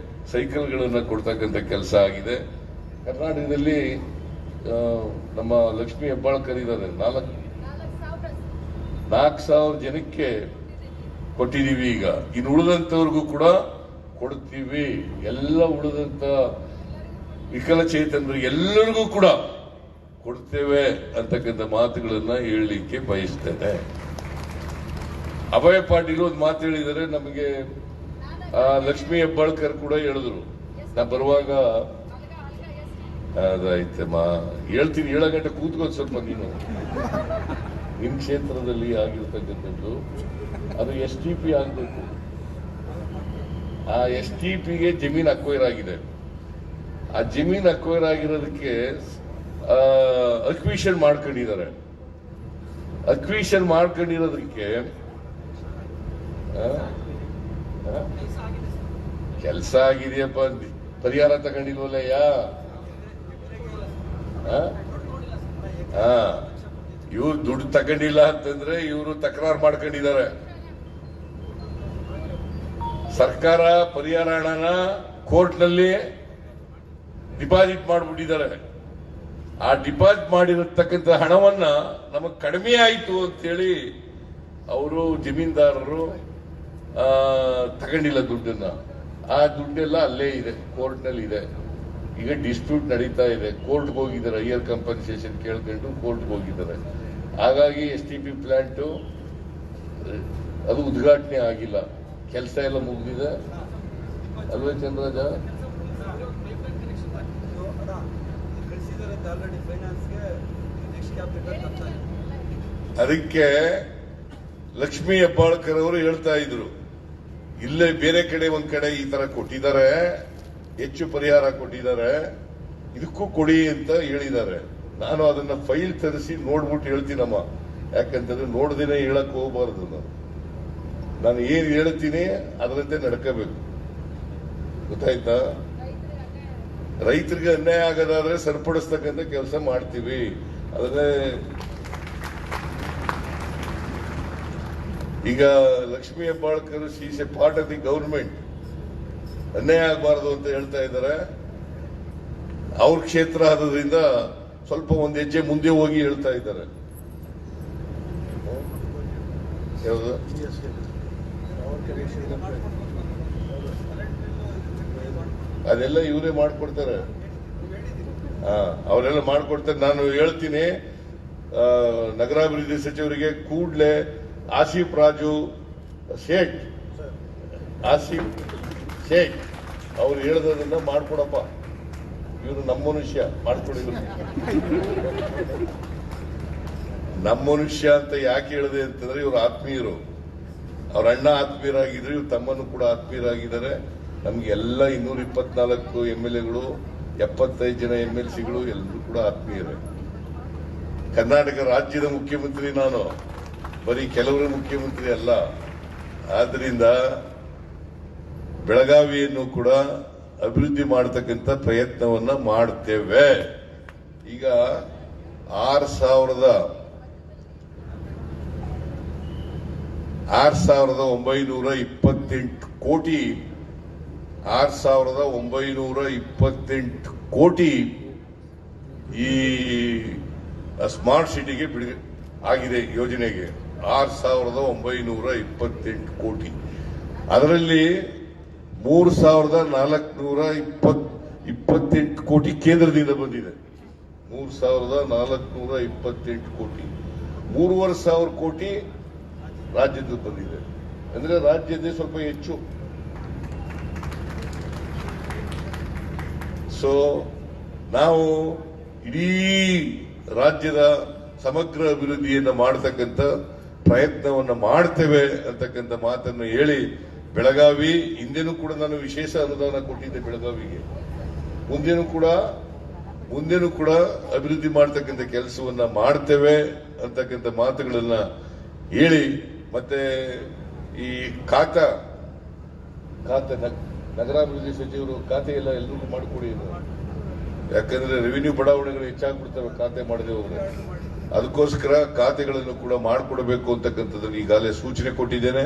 ಸೈಕಲ್ಗಳನ್ನ ಕೊಡ್ತಕ್ಕಂಥ ಕೆಲಸ ಆಗಿದೆ. ಕರ್ನಾಟಕದಲ್ಲಿ ನಮ್ಮ ಲಕ್ಷ್ಮೀ ಹೆಬ್ಬಾಳ್ಕರ್ ಇದ್ದಾರೆ, 4,000 ಜನಕ್ಕೆ ಕೊಟ್ಟಿದ್ದೀವಿ. ಈಗ ಇನ್ನು ಉಳಿದಂತವ್ರಿಗೂ ಕೂಡ ಕೊಡ್ತೀವಿ. ಎಲ್ಲ ಉಳಿದಂತ ವಿಕಲಚೇತನರು ಎಲ್ಲರಿಗೂ ಕೂಡ ಕೊಡ್ತೇವೆ ಅಂತಕ್ಕಂಥ ಮಾತುಗಳನ್ನ ಹೇಳಲಿಕ್ಕೆ ಬಯಸ್ತೇನೆ. ಅಭಯ ಪಾಟೀಲ್ ಒಂದು ಮಾತು ಹೇಳಿದರೆ, ನಮಗೆ ಲಕ್ಷ್ಮೀ ಹೆಬ್ಬಾಳ್ಕರ್ ಕೂಡ ಹೇಳಿದ್ರು. ನಾ ಬರುವಾಗ ಅದಾಯ್ತಮ್ಮ, ಹೇಳ್ತೀನಿ, 7 ಗಂಟೆ ಕೂತ್ಕೊಂಡು ಸ್ವಲ್ಪ ನೀನು. ನಿಮ್ ಕ್ಷೇತ್ರದಲ್ಲಿ ಆಗಿರ್ತಕ್ಕಂಥದ್ದು ಅದು STP ಆಗ್ಬೇಕು. ಆ STPಗೆ ಜಮೀನು ಅಕ್ವೈರ್ ಆಗಿದೆ. ಆ ಜಮೀನು ಅಕ್ವೈರ್ ಆಗಿರೋದಕ್ಕೆ ಅಕ್ವಿಷನ್ ಮಾಡ್ಕೊಂಡಿದ್ದಾರೆ. ಅಕ್ವಿಷನ್ ಮಾಡ್ಕೊಂಡಿರೋದಕ್ಕೆ ಕೆಲಸ ಆಗಿದೆಯಪ್ಪ, ಪರಿಹಾರ ತಗೊಂಡಿಲ್ವಲ್ಲಯ್ಯ. ಇವ್ರು ದುಡ್ಡು ತಗೊಂಡಿಲ್ಲ ಅಂತಂದ್ರೆ ಇವರು ತಕರಾರು ಮಾಡ್ಕೊಂಡಿದ್ದಾರೆ. ಸರ್ಕಾರ ಪರಿಹಾರ ಹಣನ ಕೋರ್ಟ್ ನಲ್ಲಿ ಡಿಪಾಸಿಟ್ ಮಾಡಿಬಿಟ್ಟಿದ್ದಾರೆ. ಆ ಡಿಪಾಸಿಟ್ ಮಾಡಿರತಕ್ಕಂಥ ಹಣವನ್ನ ನಮಗ್ ಕಡಿಮೆ ಆಯಿತು ಅಂತೇಳಿ ಅವರು ಜಮೀನ್ದಾರರು ತಗೊಂಡಿಲ್ಲ ದುಡ್ಡನ್ನ. ಆ ದುಡ್ಡೆಲ್ಲ ಅಲ್ಲೇ ಇದೆ, ಕೋರ್ಟ್ ನಲ್ಲಿ ಇದೆ. ಈಗ ಡಿಸ್ಪ್ಯೂಟ್ ನಡೀತಾ ಇದೆ, ಕೋರ್ಟ್ಗೆ ಹೋಗಿದ್ದಾರೆ. ಹೈಯರ್ ಕಂಪನ್ಸೇಷನ್ ಕೇಳ್ಕೊಂಡು ಕೋರ್ಟ್ಗೆ ಹೋಗಿದ್ದಾರೆ. ಹಾಗಾಗಿ STP ಪ್ಲಾಂಟ್ ಅದು ಉದ್ಘಾಟನೆ ಆಗಿಲ್ಲ, ಕೆಲಸ ಎಲ್ಲ ಮುಗಿದಿದೆ ಅಲ್ವೇ ಚಂದ್ರರಾಜ? ಅದಕ್ಕೆ ಲಕ್ಷ್ಮೀ ಹೆಬ್ಬಾಳ್ಕರ್ ಅವರು ಹೇಳ್ತಾ ಇದ್ರು, ಇಲ್ಲೇ ಬೇರೆ ಕಡೆ ಒಂದ್ ಕಡೆ ಈ ತರ ಕೊಟ್ಟಿದ್ದಾರೆ, ಹೆಚ್ಚು ಪರಿಹಾರ ಕೊಟ್ಟಿದ್ದಾರೆ, ಇದಕ್ಕೂ ಕೊಡಿ ಅಂತ ಹೇಳಿದ್ದಾರೆ. ನಾನು ಅದನ್ನ ಫೈಲ್ ತರಿಸಿ ನೋಡ್ಬಿಟ್ಟು ಹೇಳ್ತೀನಮ್ಮ. ಯಾಕಂತಂದ್ರೆ ನೋಡ್ದೇನೆ ಹೇಳಕ್ ಹೋಗಬಾರ್ದು. ನಾನು ಏನ್ ಹೇಳ್ತೀನಿ ಅದರಂತೆ ನಡ್ಕೋಬೇಕು, ಗೊತ್ತಾಯ್ತಾ? ರೈತರಿಗೆ ಅನ್ಯಾಯ ಆಗೋದಾದ್ರೆ ಸರಿಪಡಿಸ್ತಕ್ಕಂಥ ಕೆಲಸ ಮಾಡ್ತೀವಿ. ಅದನ್ನೇ ಈಗ Lakshmi Hebbalkar she's A part of the government, ಅನ್ಯಾಯ ಆಗಬಾರದು ಅಂತ ಹೇಳ್ತಾ ಇದ್ದಾರೆ. ಅವ್ರ ಕ್ಷೇತ್ರ ಆದ್ರಿಂದ ಸ್ವಲ್ಪ ಒಂದ್ ಹೆಜ್ಜೆ ಮುಂದೆ ಹೋಗಿ ಹೇಳ್ತಾ ಇದ್ದಾರೆ. ಯಾವುದು ಅದೆಲ್ಲ ಇವರೇ ಮಾಡ್ಕೊಡ್ತಾರೆ. ಅವರೆಲ್ಲ ಮಾಡ್ಕೊಡ್ತಾರೆ. ನಾನು ಹೇಳ್ತೀನಿ, ನಗರಾಭಿವೃದ್ಧಿ ಸಚಿವರಿಗೆ ಕೂಡ್ಲೆ ಆಸಿಫ್ ರಾಜು ಶೇಖ್ ಅವ್ರು ಹೇಳದನ್ನ ಮಾಡ್ಕೊಡಪ್ಪ. ಇವರು ನಮ್ಮ ಮನುಷ್ಯ, ಮಾಡ್ಕೊಡಿದ್ರು. ನಮ್ಮ ಮನುಷ್ಯ ಅಂತ ಯಾಕೆ ಹೇಳಿದೆ ಅಂತಂದ್ರೆ, ಇವರು ಆತ್ಮೀಯರು. ಅವ್ರ ಅಣ್ಣ ಆತ್ಮೀಯರಾಗಿದ್ರು, ಇವ್ರ ತಮ್ಮನು ಕೂಡ ಆತ್ಮೀಯರಾಗಿದ್ದಾರೆ. ನಮ್ಗೆ ಎಲ್ಲ 224 MLAಗಳು, 75 ಜನ MLCಗಳು ಎಲ್ಲರೂ ಕೂಡ ಆತ್ಮೀಯರೇ. ಕರ್ನಾಟಕ ರಾಜ್ಯದ ಮುಖ್ಯಮಂತ್ರಿ ನಾನು, ಬರೀ ಕೆಲವರ ಮುಖ್ಯಮಂತ್ರಿ ಅಲ್ಲ. ಆದ್ರಿಂದ ಬೆಳಗಾವಿಯನ್ನು ಕೂಡ ಅಭಿವೃದ್ಧಿ ಮಾಡತಕ್ಕಂಥ ಪ್ರಯತ್ನವನ್ನ ಮಾಡ್ತೇವೆ. ಈಗ 6,928 ಕೋಟಿ 6,928 ಕೋಟಿ ಈ ಸ್ಮಾರ್ಟ್ ಸಿಟಿಗೆ ಆಗಿದೆ ಯೋಜನೆಗೆ. 6,928 ಕೋಟಿ. ಅದರಲ್ಲಿ 3,428 ಕೋಟಿ ಕೇಂದ್ರದಿಂದ ಬಂದಿದೆ. 3,428 ಕೋಟಿ. 3,500 ಕೋಟಿ ರಾಜ್ಯದ ಬಂದಿದೆ. ಅಂದ್ರೆ ರಾಜ್ಯದ ಸ್ವಲ್ಪ ಹೆಚ್ಚು. ಸೊ ನಾವು ಇಡೀ ರಾಜ್ಯದ ಸಮಗ್ರ ಅಭಿವೃದ್ಧಿಯನ್ನು ಮಾಡತಕ್ಕಂಥ ಪ್ರಯತ್ನವನ್ನು ಮಾಡ್ತೇವೆ ಅಂತಕ್ಕಂಥ ಮಾತನ್ನು ಹೇಳಿ, ಬೆಳಗಾವಿ ಹಿಂದೆನೂ ಕೂಡ ನಾನು ವಿಶೇಷ ಅನುದಾನ ಕೊಟ್ಟಿದ್ದೆ ಬೆಳಗಾವಿಗೆ. ಮುಂದೆನೂ ಕೂಡ ಅಭಿವೃದ್ಧಿ ಮಾಡತಕ್ಕಂಥ ಕೆಲಸವನ್ನ ಮಾಡ್ತೇವೆ ಅಂತಕ್ಕಂಥ ಮಾತುಗಳನ್ನ ಹೇಳಿ, ಮತ್ತೆ ಈ ಖಾತೆ ನಗರಾಭಿವೃದ್ಧಿ ಸಚಿವರು ಖಾತೆ ಎಲ್ಲ ಎಲ್ರಿಗೂ ಮಾಡಿಕೊಡಿ. ಯಾಕಂದ್ರೆ ರೆವಿನ್ಯೂ ಬಡಾವಣೆಗಳು ಹೆಚ್ಚಾಗ್ಬಿಡ್ತವೆ ಖಾತೆ ಮಾಡದೆ ಹೋದ್ರೆ. ಅದಕ್ಕೋಸ್ಕರ ಖಾತೆಗಳನ್ನು ಕೂಡ ಮಾಡಿಕೊಡಬೇಕು ಅಂತಕ್ಕಂಥದ್ದನ್ನು ಈಗಾಗಲೇ ಸೂಚನೆ ಕೊಟ್ಟಿದ್ದೇನೆ.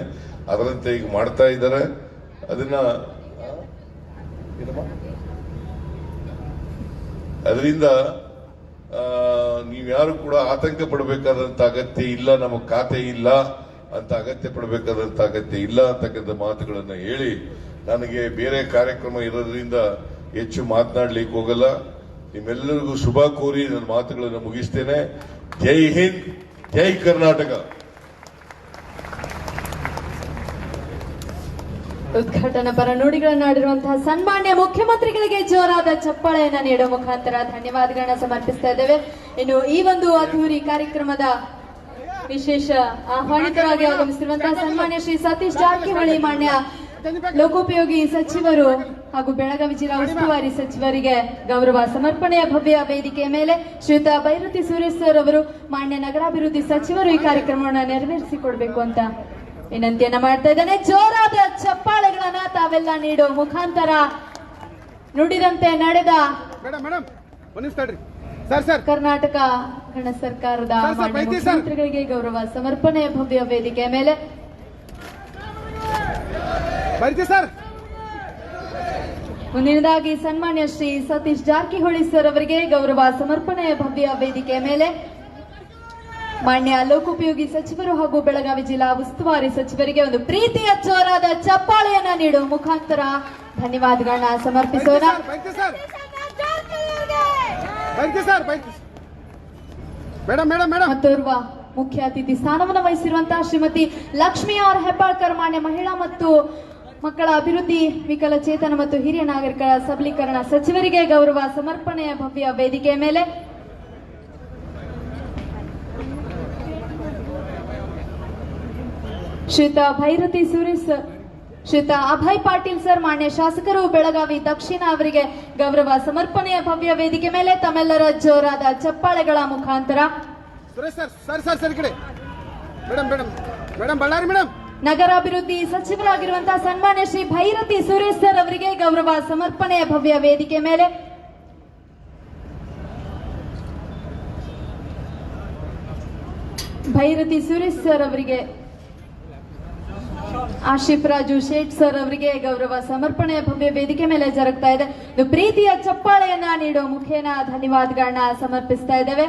ಅದರಂತೆ ಈಗ ಮಾಡ್ತಾ ಇದ್ದಾರೆ. ಅದರಿಂದ ನೀವ್ಯಾರು ಕೂಡ ಆತಂಕ ಪಡಬೇಕಾದಂತ ಅಗತ್ಯ ಇಲ್ಲ, ನಮಗೆ ಖಾತೆ ಇಲ್ಲ ಅಂತ ಅಗತ್ಯ ಪಡಬೇಕಾದಂತ ಅಗತ್ಯ ಇಲ್ಲ ಅಂತಕ್ಕಂಥ ಮಾತುಗಳನ್ನು ಹೇಳಿ, ನನಗೆ ಬೇರೆ ಕಾರ್ಯಕ್ರಮ ಇರೋದ್ರಿಂದ ಹೆಚ್ಚು ಮಾತನಾಡ್ಲಿಕ್ಕೆ ಹೋಗಲ್ಲ. ನಿಮ್ಮೆಲ್ಲರಿಗೂ ಶುಭ ಕೋರಿ ನನ್ನ ಮಾತುಗಳನ್ನು ಮುಗಿಸ್ತೇನೆ. ಜೈ ಹಿಂದ್, ಜೈ ಕರ್ನಾಟಕ. ಉದ್ಘಾಟನಾ ಪರ ನುಡಿಗಳನ್ನು ಆಡಿರುವಂತಹ ಸನ್ಮಾನ್ಯ ಮುಖ್ಯಮಂತ್ರಿಗಳಿಗೆ ಜೋರಾದ ಚಪ್ಪಾಳೆಯನ್ನ ನೀಡುವ ಮುಖಾಂತರ ಧನ್ಯವಾದಗಳನ್ನ ಸಮರ್ಪಿಸ್ತಾ ಇದ್ದೇವೆ. ಇನ್ನು ಈ ಒಂದು ಅದ್ದೂರಿ ಕಾರ್ಯಕ್ರಮದ ವಿಶೇಷ ಆಹ್ವಾನಿತರಾಗಿ ಆಗಮಿಸಿರುವಂತಹ ಸನ್ಮಾನ್ಯ ಶ್ರೀ ಸತೀಶ್ ಜಾರಕಿಹೊಳಿ ಮಾನ್ಯ ಲೋಕೋಪಯೋಗಿ ಸಚಿವರು ಹಾಗೂ ಬೆಳಗಾವಿ ಜಿಲ್ಲಾ ಉಸ್ತುವಾರಿ ಸಚಿವರಿಗೆ ಗೌರವ ಸಮರ್ಪಣೆಯ ಭವ್ಯ ವೇದಿಕೆಯ ಮೇಲೆ ಶ್ರೀಯುತ ಬೈರತಿ ಸುರೇಶ್ ಸರ್ ಅವರು ಮಾನ್ಯ ನಗರಾಭಿವೃದ್ಧಿ ಸಚಿವರು ಈ ಕಾರ್ಯಕ್ರಮವನ್ನು ನೆರವೇರಿಸಿಕೊಡ್ಬೇಕು ಅಂತ ವಿನಂತಿಯನ್ನ ಮಾಡ್ತಾ ಇದ್ದೇನೆ. ಜೋರಾದ ಚಪ್ಪಾಳೆಗಳನ್ನ ತಾವೆಲ್ಲ ನೀಡುವ ಮುಖಾಂತರ ನುಡಿದಂತೆ ನಡೆದ ಮೇಡಮ್ ಒಂದು ನಿಮಿಷ ತಡ್ರಿ. ಸರ್ ಕರ್ನಾಟಕ ಗಣ ಸರ್ಕಾರದ ಸರ್, ಮಾನ್ಯ ಬೈತಿ ಸರ್. ಮುಖ್ಯಮಂತ್ರಿಗಳಿಗೆ ಗೌರವ ಸಮರ್ಪಣೆಯ ಭವ್ಯ ವೇದಿಕೆಯ ಮೇಲೆ ಬರ್ತೀವಿ ಸರ್. ಮುಂದಿನದಾಗಿ ಸನ್ಮಾನ್ಯ ಶ್ರೀ ಸತೀಶ್ ಜಾರಕಿಹೊಳಿ ಸರ್ ಅವರಿಗೆ ಗೌರವ ಸಮರ್ಪಣೆಯ ಭವ್ಯ ವೇದಿಕೆಯ ಮೇಲೆ ಮಾನ್ಯ ಲೋಕೋಪಯೋಗಿ ಸಚಿವರು ಹಾಗೂ ಬೆಳಗಾವಿ ಜಿಲ್ಲಾ ಉಸ್ತುವಾರಿ ಸಚಿವರಿಗೆ ಒಂದು ಪ್ರೀತಿಯ ಜೋರಾದ ಚಪ್ಪಾಳೆಯನ್ನ ನೀಡುವ ಮುಖಾಂತರ ಧನ್ಯವಾದಗಳನ್ನ ಸಮರ್ಪಿಸೋಣ. ಬರ್ತೀವಿ ಸರ್. ಮೇಡಮ್ ಮತ್ತೋರ್ವ ಮುಖ್ಯ ಅತಿಥಿ ಸ್ಥಾನವನ್ನು ವಹಿಸಿರುವಂತಹ ಶ್ರೀಮತಿ ಲಕ್ಷ್ಮೀ ಆರ್ ಹೆಬ್ಬಾಳ್ಕರ್ ಮಾನ್ಯ ಮಹಿಳಾ ಮತ್ತು ಮಕ್ಕಳ ಅಭಿವೃದ್ಧಿ, ವಿಕಲಚೇತನ ಮತ್ತು ಹಿರಿಯ ನಾಗರಿಕರ ಸಬಲೀಕರಣ ಸಚಿವರಿಗೆ ಗೌರವ ಸಮರ್ಪಣೆಯ ಭವ್ಯ ವೇದಿಕೆಯ ಮೇಲೆ ಶ್ರೀಯುತ ಭೈರತಿ ಸುರೇಶ್ ಸರ್, ಶ್ರೀಯುತ ಅಭಯ್ ಪಾಟೀಲ್ ಸರ್ ಮಾನ್ಯ ಶಾಸಕರು ಬೆಳಗಾವಿ ದಕ್ಷಿಣ ಅವರಿಗೆ ಗೌರವ ಸಮರ್ಪಣೆಯ ಭವ್ಯ ವೇದಿಕೆ ಮೇಲೆ ತಮ್ಮೆಲ್ಲರ ಜೋರಾದ ಚಪ್ಪಾಳೆಗಳ ಮುಖಾಂತರ ಸುರೇಶ್ ಸರ್ ಈ ಕಡೆ. Madam Ballari madam. ನಗರಾಭಿವೃದ್ಧಿ ಸಚಿವರಾಗಿರುವಂತಹ ಸನ್ಮಾನ್ಯ ಶ್ರೀ ಭೈರತಿ ಸುರೇಶ್ ಸರ್ ಅವರಿಗೆ ಗೌರವ ಸಮರ್ಪಣೆಯ ಭವ್ಯ ವೇದಿಕೆ ಮೇಲೆ ಭೈರತಿ ಸುರೇಶ್ ಸರ್ ಅವರಿಗೆ ಆಶಿಫ್ ರಾಜು ಶೇಟ್ ಸರ್ ಅವರಿಗೆ ಗೌರವ ಸಮರ್ಪಣೆಯ ಭವ್ಯ ವೇದಿಕೆ ಮೇಲೆ ಜರುಗ್ತಾ ಇದೆ. ಇದು ಪ್ರೀತಿಯ ಚಪ್ಪಾಳೆಯನ್ನ ನೀಡುವ ಮುಖೇನ ಧನ್ಯವಾದಗಳನ್ನ ಸಮರ್ಪಿಸ್ತಾ ಇದ್ದೇವೆ.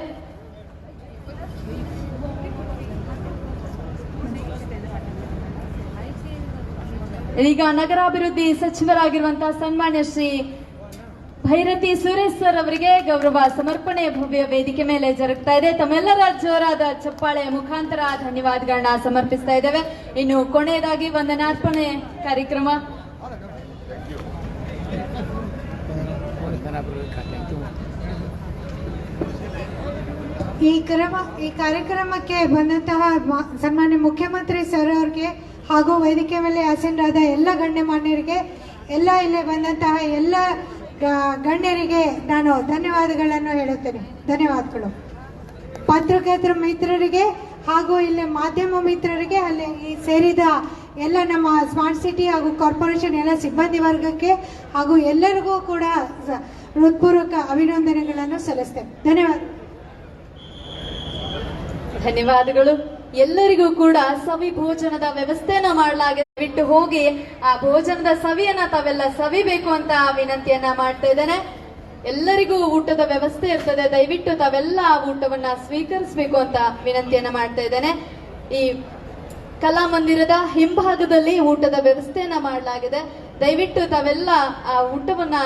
ಈಗ ನಗರಾಭಿವೃದ್ಧಿ ಸಚಿವರಾಗಿರುವಂತಹ ಸನ್ಮಾನ್ಯ ಶ್ರೀ ಭೈರತಿ ಸುರೇಶ್ ಸರ್ ಅವರಿಗೆ ಗೌರವ ಸಮರ್ಪಣೆಯ ಭವ್ಯ ವೇದಿಕೆ ಮೇಲೆ ಜರುಗ್ತಾ ಇದೆ. ತಮ್ಮೆಲ್ಲರ ಜೋರಾದ ಚಪ್ಪಾಳೆಯ ಮುಖಾಂತರ ಧನ್ಯವಾದಗಳನ್ನ ಸಮರ್ಪಿಸ್ತಾ ಇದ್ದೇವೆ. ಇನ್ನು ಕೊನೆಯದಾಗಿ ವಂದನಾರ್ಪಣೆ ಕಾರ್ಯಕ್ರಮ. ಈ ಕಾರ್ಯಕ್ರಮಕ್ಕೆ ಬಂದಂತಹ ಸನ್ಮಾನ್ಯ ಮುಖ್ಯಮಂತ್ರಿ ಸರ್ ಅವರಿಗೆ ಹಾಗೂ ವೇದಿಕೆ ಮೇಲೆ ಆಸೀನರಾದ ಎಲ್ಲ ಗಣ್ಯಮಾನ್ಯರಿಗೆ, ಎಲ್ಲ ಇಲ್ಲಿ ಬಂದಂತಹ ಎಲ್ಲ ಗಣ್ಯರಿಗೆ ನಾನು ಧನ್ಯವಾದಗಳನ್ನು ಹೇಳುತ್ತೇನೆ. ಧನ್ಯವಾದಗಳು. ಪತ್ರಕರ್ತರ ಮಿತ್ರರಿಗೆ ಹಾಗೂ ಇಲ್ಲಿ ಮಾಧ್ಯಮ ಮಿತ್ರರಿಗೆ, ಅಲ್ಲಿ ಸೇರಿದ ಎಲ್ಲ ನಮ್ಮ ಸ್ಮಾರ್ಟ್ ಸಿಟಿ ಹಾಗೂ ಕಾರ್ಪೊರೇಷನ್ ಎಲ್ಲ ಸಿಬ್ಬಂದಿ ವರ್ಗಕ್ಕೆ ಹಾಗೂ ಎಲ್ಲರಿಗೂ ಕೂಡ ಹೃತ್ಪೂರ್ವಕ ಅಭಿನಂದನೆಗಳನ್ನು ಸಲ್ಲಿಸ್ತೇನೆ. ಧನ್ಯವಾದಗಳು. ಎಲ್ಲರಿಗೂ ಕೂಡ ಸವಿ ಭೋಜನದ ವ್ಯವಸ್ಥೆಯನ್ನ ಮಾಡಲಾಗಿದೆ. ಬಿಟ್ಟು ಹೋಗಿ ಆ ಭೋಜನದ ಸವಿಯನ್ನ ತಾವೆಲ್ಲ ಸವಿಬೇಕು ಅಂತ ವಿನಂತಿಯನ್ನ ಮಾಡ್ತಾ ಇದ್ದೇನೆ. ಎಲ್ಲರಿಗೂ ಊಟದ ವ್ಯವಸ್ಥೆ ಇರ್ತದೆ, ದಯವಿಟ್ಟು ತಾವೆಲ್ಲ ಆ ಊಟವನ್ನ ಸ್ವೀಕರಿಸಬೇಕು ಅಂತ ವಿನಂತಿಯನ್ನ ಮಾಡ್ತಾ ಇದ್ದೇನೆ. ಈ ಕಲಾಮಂದಿರದ ಹಿಂಭಾಗದಲ್ಲಿ ಊಟದ ವ್ಯವಸ್ಥೆಯನ್ನ ಮಾಡಲಾಗಿದೆ. ದಯವಿಟ್ಟು ತಾವೆಲ್ಲ ಆ ಊಟವನ್ನ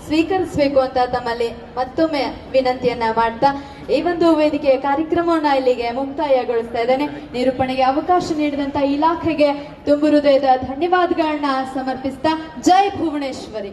ಸ್ವೀಕರಿಸಬೇಕು ಅಂತ ತಮ್ಮಲ್ಲಿ ಮತ್ತೊಮ್ಮೆ ವಿನಂತಿಯನ್ನ ಮಾಡ್ತಾ ಈ ಒಂದು ವೇದಿಕೆಯ ಕಾರ್ಯಕ್ರಮವನ್ನ ಇಲ್ಲಿಗೆ ಮುಕ್ತಾಯಗೊಳಿಸ್ತಾ ಇದ್ದೇನೆ. ನಿರೂಪಣೆಗೆ ಅವಕಾಶ ನೀಡಿದಂತ ಇಲಾಖೆಗೆ ತುಂಬು ಹೃದಯದ ಧನ್ಯವಾದಗಳನ್ನ ಸಮರ್ಪಿಸ್ತಾ ಜೈ ಭುವನೇಶ್ವರಿ.